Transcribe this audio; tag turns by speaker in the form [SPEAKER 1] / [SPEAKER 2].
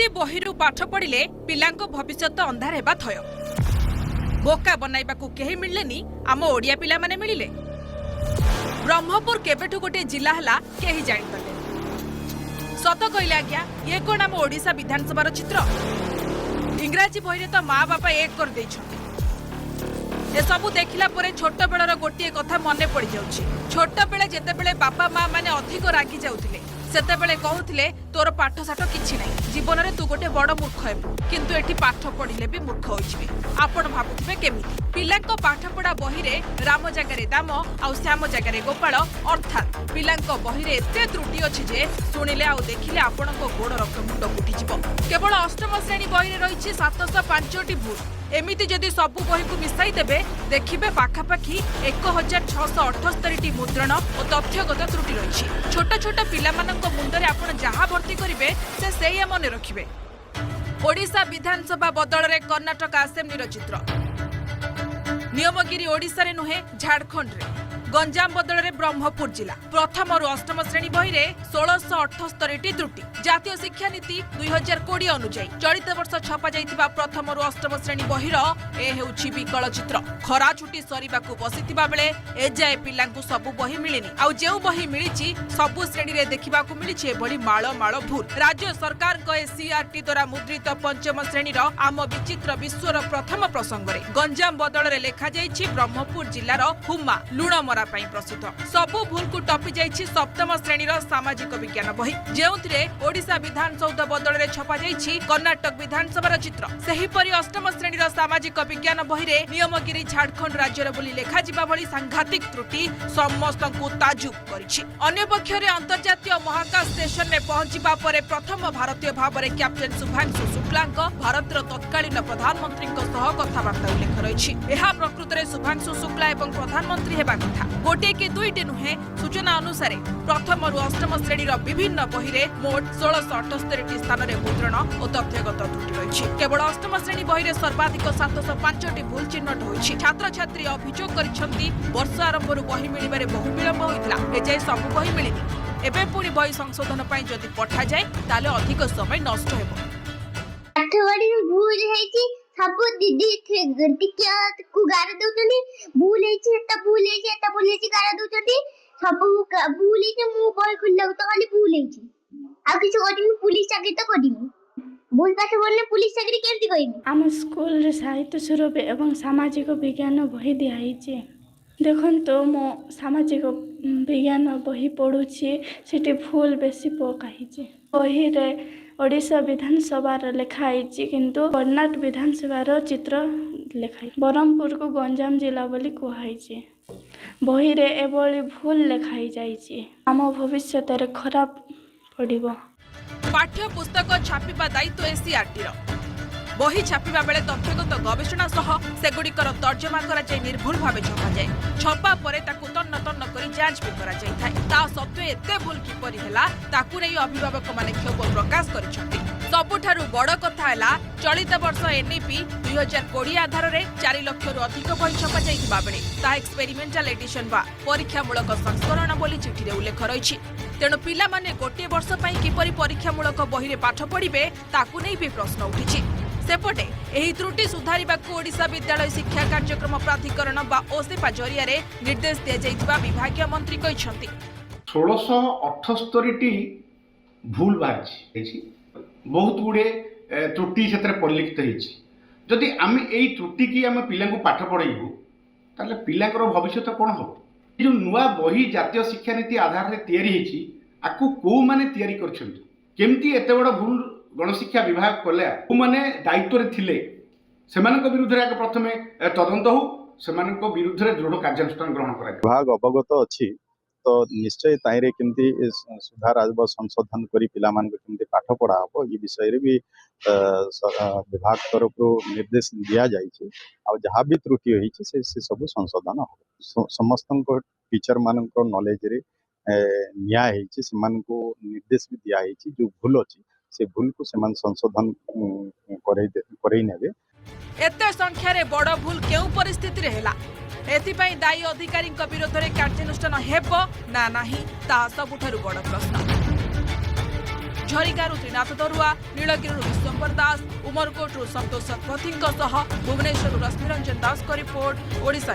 [SPEAKER 1] एमती बहिरु पाठ पढ़िले पिलांको भविष्यत अंधार हेबा थय। बोका बनाइबाकू केही मिललेनी आम ओडिया पिला माने मिलिले। ब्रह्मपुर केबेठू गोटे जिला हला केही जानि पले। सत कहले आज्ञा ये कोन आम ओडिशा विधानसभा चित्र। इंग्राजी बहिरे तो माँ बापा एक कर दैछथि। ए सबु देखिला परे छोट बेलर गोटे कथा मने पड़ जाउछि। छोट बेले जेते बेले बापा माँ माने अधिक रागी जाउथिले सेते बेले कहउथिले तोर पाठ साठ किछि नै, जीवन रे तू गोटे बड़ मूर्ख हेबु, किंतु एठी पाठ पढ़िले भी मूर्ख होइछबे। आपण भाबुथिबे केमिति पिलांको पाठ पढ़ा बहिरे राम जगारे दाम आउ श्याम जगारे गोपाल, अर्थात पिलांको बहिरे एते त्रुटि अछि जे सुनिले आउ देखिले आपणको गोड़ रक्त मुंड फुटिजिवो। केवल अष्टम श्रेणी बहिरे रहिछि 705टी भूल। एमिति जदि सबु बही को मिसाई देबे देखिबे पाखापाखी 1678टी मुद्रण और तथ्यगत त्रुटि रही। छोट छोट पिला मुंडरे आपण जहाँ भर्ती करिवे से सेया मने रखिबे। ओडिशा विधानसभा बदल रे कर्नाटक असेंबली चित्र। नियमगिरी ओडिशा रे नुहे झारखंड रे। गंजाम बदल रे ब्रह्मपुर जिला। प्रथम रु अष्टम श्रेणी बही रे 1678टी त्रुटि। जातीय शिक्षा नीति 2020 अनुଯାयी चलित वर्ष छपा जाइतिबा प्रथम रु अष्टम श्रेणी बहिर ए हेउछि विकल चित्र। खरा छुट्टी सरीबाकू बसितिबा बेले ए जाय पिलांकू सबु बही मिलिनी। आउ जेउ बही मिलिछि सबु श्रेणी रे देखिबाकू मिलिछि एभली माळ माळ भूल। राज्य सरकार को सीआरटी द्वारा मुद्रित पंचम श्रेणी रो आम विचित्र विश्वर प्रथम प्रसंग रे गंजाम बदल रे लेखा जाइछि ब्रह्मपुर जिल्लार हुम्मा लुणमरा प्रसिद्ध। सबु भूल को टपी जाइछि सप्तम श्रेणी सामाजिक विज्ञान बही, जेउथिरे ओडिशा विधानसौध बदल रे छपा जाइछि कर्नाटक विधानसभा चित्र। सेहीपरि अष्टम श्रेणी सामाजिक विज्ञान बही रे नियमगिरी झारखंड राज्यर बोली लेखा जिबा भली सांघातिक त्रुटि समस्तଙ୍କୁ ताजुब करिछि। अन्य पक्षरे अंतर्जातीय महाकाश स्टेशन में पहुंचिबा परे प्रथम भारतीय भाबरे कैप्टेन शुभांशु शुक्लांक भारतर तत्कालीन प्रधानमंत्री सह कथबार्ता उल्लेख रहिछि। एहा प्रकृत में शुभांशु शुक्ला एवं प्रधानमंत्री हेबा कथा। गोटे कि दुईटी नुहे। सूचना अनुसार प्रथम रु अष्टम श्रेणी विभिन्न बही रे मोट 1678टी स्थान रे मुद्रण और तथ्यगत त्रुटि रही। केवल अष्टम श्रेणी बही रे सर्वाधिक 705टी भूल चिन्हट होइछि। छात्र छात्री अभियोग करिसेंति वर्ष आरंभ बही मिलिबारे बहु विलंब होइतला। एजाय सब बही मिलिनि। एबे पुणी बही संशोधन पई जदि पठा जाय ताले अधिक समय नष्ट हेबो।
[SPEAKER 2] आठवाडी भूल हेछि सबु दीदी टिकिया को गार दउतनी भूल हेछि एटा भूल हेछि एटा भूल हेछि गार दउतनी सबु भूल हेछि मु बय खुल्ला तो खाली भूल हेछि आ किछ ओडी पुलिस चाकरी तो करिनी भूल पाठ बोलने पुलिस चाकरी केमति करिनी।
[SPEAKER 3] आम स्कूल रे साहित्य स्वरूप एवं सामाजिक विज्ञान बही दिया हेछि। देखंतो मो सामाजिक विज्ञान बही पढुछि सेठी भूल बेसी पकाइछि। बही रे ओडिशा विधानसभा लिखाई किंतु कर्नाटक विधानसभा चित्र लिखाई। ब्रह्मपुर को गंजाम जिला बोली कहुई। बही रे एभली भूल लिखाई जाइछि। आम भविष्य खराब पड़िबो।
[SPEAKER 1] पाठ्य पुस्तक छापिबा दायित्व एसीआरटी रो। बही छापिबा बेले तथ्यगत गवेषणा सह सेगुड़िकर तर्जमा करा जाय निर्भुल भावे छपा जाय। छपा परे ताकु तन्न तन्न करी जांच भी करा जाय थाय। ता सत्वे एते भूल किपरि हेला ताकु नै अभिभावक माने क्षोभ प्रकाश करिसथि। सबुठारु बड़ कथा हैला चलित वर्ष एनईपी 2020 आधार रे 4 लाख रु अधिक बही छपा जाइतिबा बेले ता एक्सपेरिमेंटल एडिशन बा परीक्षामूलक संस्करण बोली चिठी रे उल्लेख रहिछि। तेणु पिला माने गोटे वर्ष पई किपरि परीक्षामूलक बही रे पाठ पढ़िबे ताकु नै भी प्रश्न उठिछि। सेपटे एही त्रुटि सुधारिबाकू ओडिशा विद्यालय शिक्षा कार्यक्रम प्राधिकरण बा ओसेपा जरिया रे निर्देश दिया जाइतिबा विभागीय मंत्री कहिसंति।
[SPEAKER 4] 1678टी भूल बाहिछि। बहुत गुडे त्रुटि क्षेत्र परिलक्षित होइछि। जदि आमे एई त्रुटि की आमे पिलांकु पाठ पढाइबु ताले पिलांकर भविष्य कोन हो। जो नुआ बही जातीय शिक्षा नीति आधार रे तयारी हेछि आकु को माने तयारी करछन्ति केमती एते बड़ भूल गणशिक्षा विभाग कले को माने दायित्व रे थिले सेमानक विरुद्ध रे प्रथमे तदंत हो सेमानक विरुद्ध रे दृढ़ कार्यानुष्ठान ग्रहण करा।
[SPEAKER 5] विभाग अवगत अछि तो निश्चय ताइरे केमती सुधार आब संशोधन करी पिला मान केमती पाठ पढ़ा हो ये विषय रे भी विभाग तरफ निर्देश दिया जाइए। आ जहाँ भी त्रुटि होई से सब संशोधन हो। समस्त टीचर मान नॉलेज रे न्याय होइछि सेमानको निर्देश भी दिया होइछि। जो भूल अछि से भूल को सेमान संशोधन करई नेबे।
[SPEAKER 1] एते संख्या रे बड़ भूल केउ परिस्थिति रे हेला एथिपाई दायी अधिकारी विरोध में कार्यानुष्ठान हेबो ना नाही ता सबुठारु बड़ प्रश्न। झरिकारू त्रिनाथ दरुआ, नीलगिरी विश्वम्बर दास, उमरकोटू संतोष शतपथी भुवनेश्वर रश्मिरंजन दास रिपोर्ट ओडिशा।